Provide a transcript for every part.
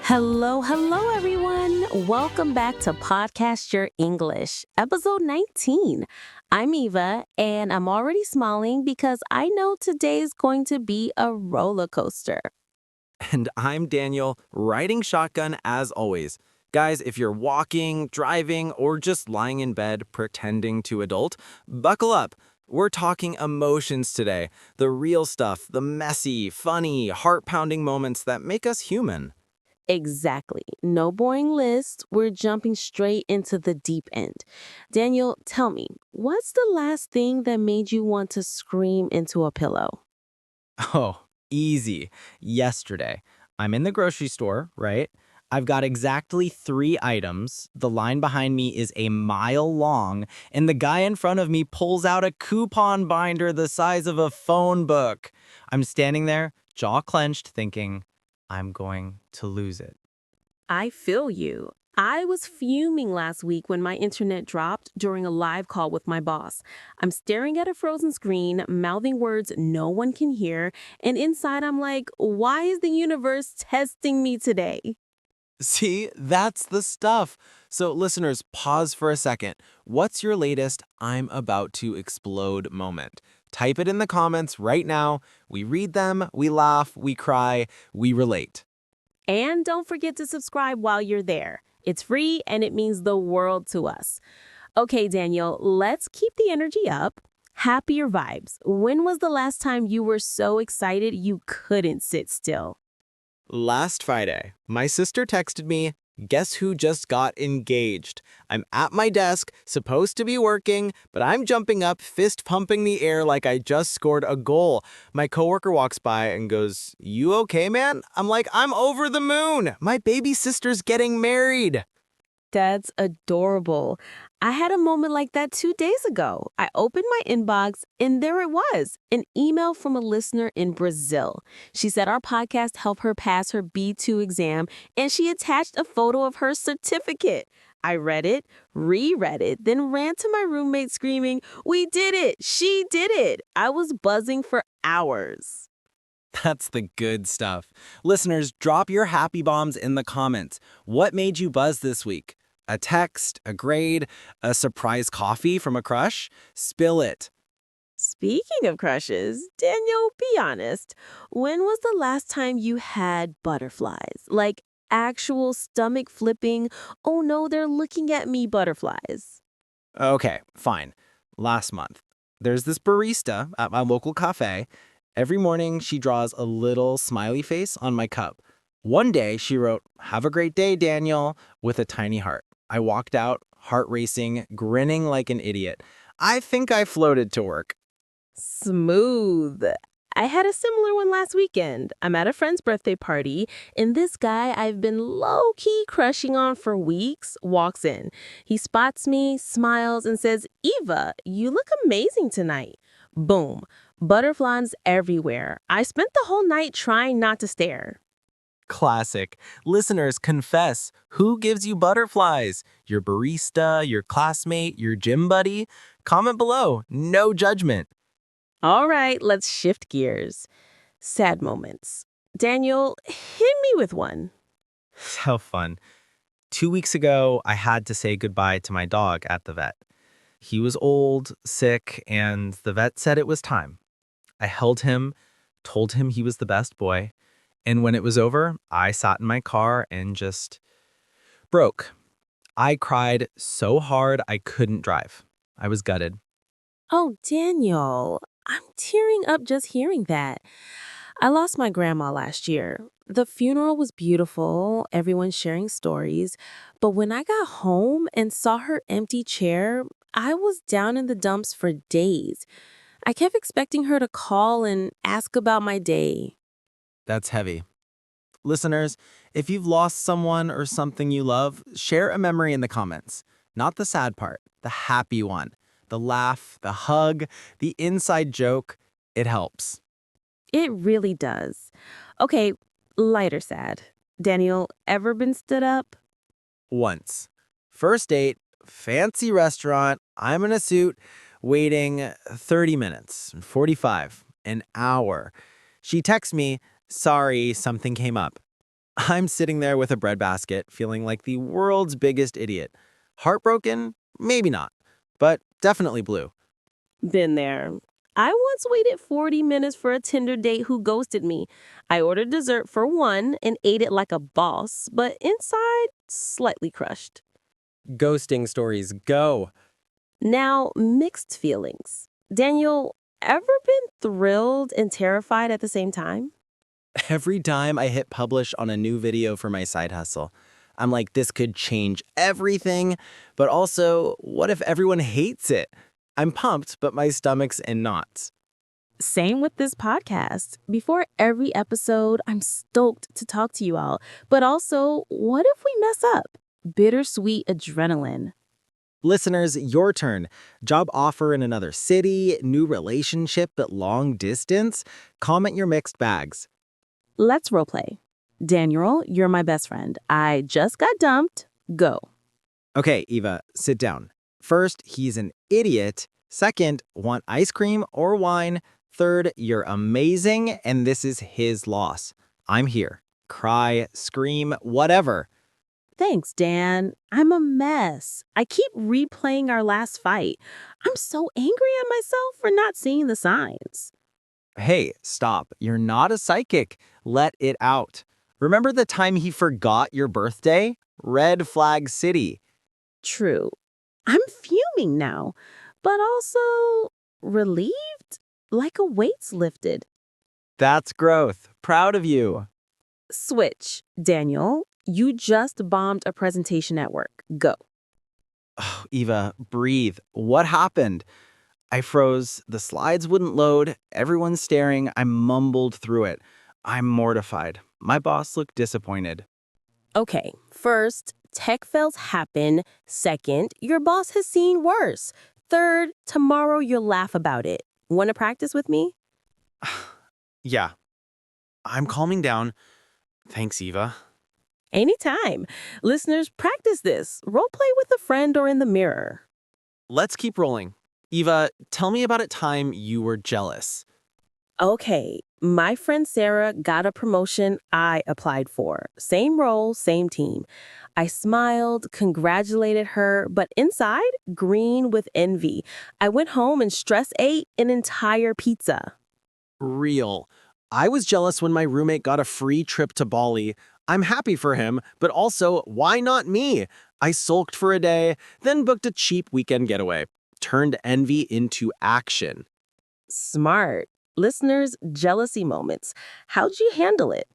Hello, everyone. Welcome back to Podcast Your English, episode 19. I'm Eva, and I'm already smiling because I know today's going to be a roller coaster. And I'm Daniel, riding shotgun as always. Guys, if you're walking, driving, or just lying in bed pretending to adult, buckle up. We're talking emotions today. The real stuff, the messy, funny, heart-pounding moments that make us human. Exactly. No boring list. We're jumping straight into the deep end. Daniel, tell me, what's the last thing that made you want to scream into a pillow? Oh, easy. Yesterday, I'm in the grocery store, right? I've got exactly 3 items. The line behind me is a mile long, and the guy in front of me pulls out a coupon binder the size of a phone book. I'm standing there, jaw clenched, thinking, I'm going to lose it. I feel you. I was fuming last week when my internet dropped during a live call with my boss. I'm staring at a frozen screen, mouthing words no one can hear, and inside I'm like, why is the universe testing me today? See, that's the stuff. So, listeners, pause for a second. What's your latest I'm about to explode moment? Type it in the comments right now. We read them, we laugh, we cry, we relate. And don't forget to subscribe while you're there. It's free and it means the world to us. Okay, Daniel, let's keep the energy up. Happier vibes. When was the last time you were so excited you couldn't sit still? Last Friday, my sister texted me, guess who just got engaged? I'm at my desk, supposed to be working, but I'm jumping up, fist pumping the air like I just scored a goal. My coworker walks by and goes, you okay, man? I'm like, I'm over the moon. My baby sister's getting married. That's adorable. I had a moment like that 2 days ago. I opened my inbox and there it was, an email from a listener in Brazil. She said our podcast helped her pass her B2 exam and she attached a photo of her certificate. I read it, reread it, then ran to my roommate screaming, "We did it! She did it!" I was buzzing for hours. That's the good stuff. Listeners, drop your happy bombs in the comments. What made you buzz this week? A text, a grade, a surprise coffee from a crush? Spill it. Speaking of crushes, Daniel, be honest. When was the last time you had butterflies? Like actual stomach flipping, oh no, they're looking at me butterflies. Okay, fine. Last month, there's this barista at my local cafe. Every morning, she draws a little smiley face on my cup. One day, she wrote, "Have a great day, Daniel," with a tiny heart. I walked out, heart racing, grinning like an idiot. I think I floated to work. Smooth. I had a similar one last weekend. I'm at a friend's birthday party, and this guy I've been low-key crushing on for weeks walks in. He spots me, smiles, and says, "Eva, you look amazing tonight." Boom. Butterflies everywhere. I spent the whole night trying not to stare. Classic. Listeners, confess. Who gives you butterflies? Your barista, your classmate, your gym buddy? Comment below. No judgment. All right, let's shift gears. Sad moments. Daniel, hit me with one. How fun. 2 weeks ago, I had to say goodbye to my dog at the vet. He was old, sick, and the vet said it was time. I held him, told him he was the best boy, and when it was over, I sat in my car and just broke. I cried so hard I couldn't drive. I was gutted. Oh, Daniel, I'm tearing up just hearing that. I lost my grandma last year. The funeral was beautiful, everyone sharing stories, but when I got home and saw her empty chair, I was down in the dumps for days. I kept expecting her to call and ask about my day. That's heavy. Listeners, if you've lost someone or something you love, share a memory in the comments. Not the sad part, the happy one. The laugh, the hug, the inside joke. It helps. It really does. Okay, lighter sad. Daniel, ever been stood up? Once. First date, fancy restaurant, I'm in a suit, waiting 30 minutes, 45, an hour. She texts me, sorry, something came up. I'm sitting there with a breadbasket, feeling like the world's biggest idiot. Heartbroken? Maybe not, but definitely blue. Been there. I once waited 40 minutes for a Tinder date who ghosted me. I ordered dessert for one and ate it like a boss, but inside, slightly crushed. Ghosting stories, go. Now, mixed feelings. Daniel, ever been thrilled and terrified at the same time? Every time I hit publish on a new video for my side hustle, I'm like, this could change everything, but also, what if everyone hates it? I'm pumped, but my stomach's in knots. Same with this podcast. Before every episode, I'm stoked to talk to you all. But also, what if we mess up? Bittersweet adrenaline. Listeners, your turn. Job offer in another city, new relationship but long distance. Comment your mixed bags. Let's roleplay. Daniel, you're my best friend. I just got dumped. Go. Okay, Eva, sit down. First, he's an idiot. Second, want ice cream or wine. Third, you're amazing, and this is his loss. I'm here. Cry, scream, whatever. Thanks, Dan. I'm a mess. I keep replaying our last fight. I'm so angry at myself for not seeing the signs. Hey, stop. You're not a psychic. Let it out. Remember the time he forgot your birthday? Red Flag City. True. I'm fuming now, but also relieved, like a weight's lifted. That's growth. Proud of you. Switch. Daniel, you just bombed a presentation at work. Go. Oh, Eva, breathe. What happened? I froze. The slides wouldn't load. Everyone's staring. I mumbled through it. I'm mortified. My boss looked disappointed. Okay, first, tech fails happen. Second, your boss has seen worse. Third, tomorrow you'll laugh about it. Want to practice with me? Yeah. I'm calming down. Thanks, Eva. Anytime. Listeners, practice this. Role play with a friend or in the mirror. Let's keep rolling. Eva, tell me about a time you were jealous. Okay, my friend Sarah got a promotion I applied for. Same role, same team. I smiled, congratulated her, but inside, green with envy. I went home and stress ate an entire pizza. Real. I was jealous when my roommate got a free trip to Bali. I'm happy for him, but also, why not me? I sulked for a day, then booked a cheap weekend getaway. Turned envy into action. Smart. Listeners, jealousy moments. How'd you handle it?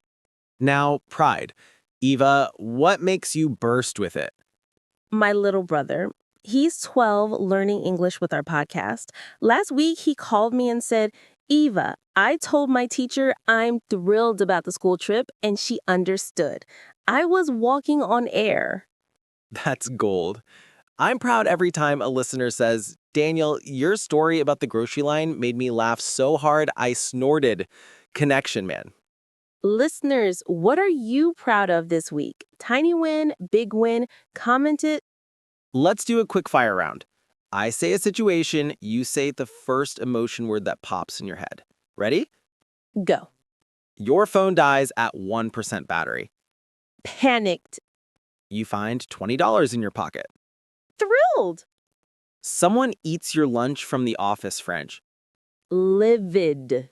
Now, pride. Eva, what makes you burst with it? My little brother. He's 12, learning English with our podcast. Last week, he called me and said, Eva, I told my teacher I'm thrilled about the school trip, and she understood. I was walking on air. That's gold. I'm proud every time a listener says, Daniel, your story about the grocery line made me laugh so hard I snorted. Connection, man. Listeners, what are you proud of this week? Tiny win, big win, comment it. Let's do a quick fire round. I say a situation, you say the first emotion word that pops in your head. Ready? Go. Your phone dies at 1% battery. Panicked. You find $20 in your pocket. Thrilled. Someone eats your lunch from the office French. Livid.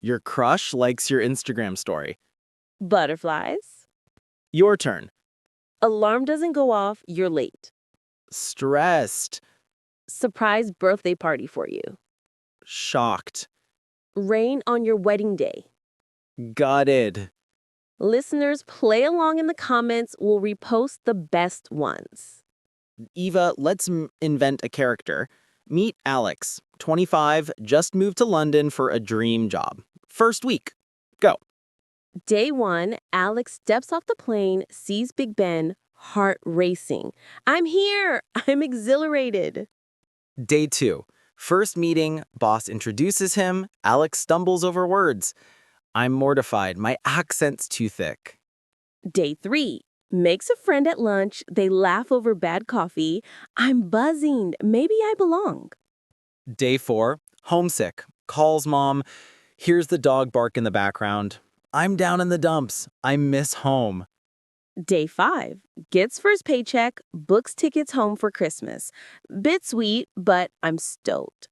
Your crush likes your Instagram story. Butterflies. Your turn. Alarm doesn't go off, you're late. Stressed. Surprise birthday party for you. Shocked. Rain on your wedding day. Gutted. Listeners, play along in the comments. We'll repost the best ones. Eva, let's invent a character. Meet Alex, 25, just moved to London for a dream job. First week. Go. Day 1, Alex steps off the plane, sees Big Ben, heart racing. I'm here. I'm exhilarated. Day 2. First meeting, boss introduces him. Alex stumbles over words. I'm mortified. My accent's too thick. Day 3. Makes a friend at lunch. They laugh over bad coffee. I'm buzzing. Maybe I belong. Day 4. Homesick. Calls mom. Hears the dog bark in the background. I'm down in the dumps. I miss home. Day 5. Gets first paycheck, books tickets home for Christmas. Bit sweet, but I'm stoked.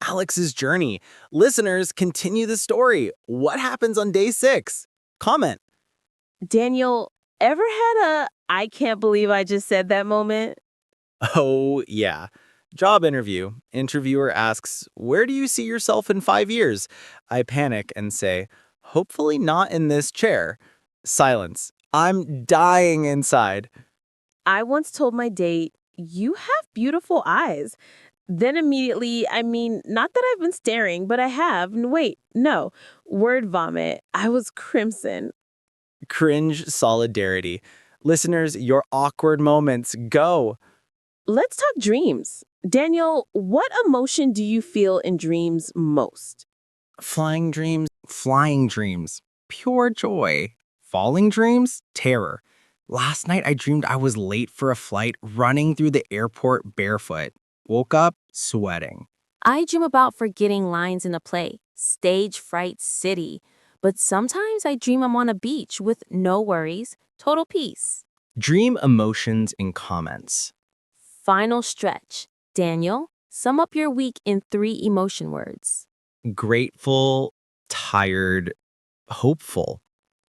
Alex's journey. Listeners, continue the story. What happens on day 6? Comment. Daniel, ever had a I can't believe I just said that moment? Oh, yeah. Job interview. Interviewer asks, "Where do you see yourself in 5 years?" I panic and say, "Hopefully not in this chair." Silence. I'm dying inside. I once told my date, "You have beautiful eyes." Then immediately, not that I've been staring, but I have. Wait, no. Word vomit. I was crimson. Cringe solidarity. Listeners, your awkward moments, go. Let's talk dreams. Daniel, what emotion do you feel in dreams most? Flying dreams, pure joy. Falling dreams, terror. Last night I dreamed I was late for a flight, running through the airport barefoot. Woke up sweating. I dream about forgetting lines in a play, stage fright city. But sometimes I dream I'm on a beach with no worries, total peace. Dream emotions in comments. Final stretch. Daniel, sum up your week in 3 emotion words. Grateful, tired, hopeful.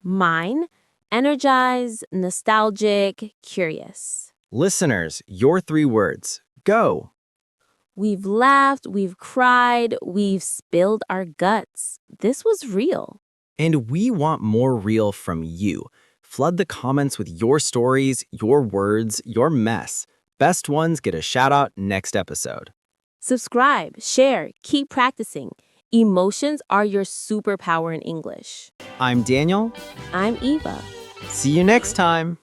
Mine, energized, nostalgic, curious. Listeners, your 3 words, go. We've laughed, we've cried, we've spilled our guts. This was real. And we want more real from you. Flood the comments with your stories, your words, your mess. Best ones get a shout out next episode. Subscribe, share, keep practicing. Emotions are your superpower in English. I'm Daniel. I'm Eva. See you next time.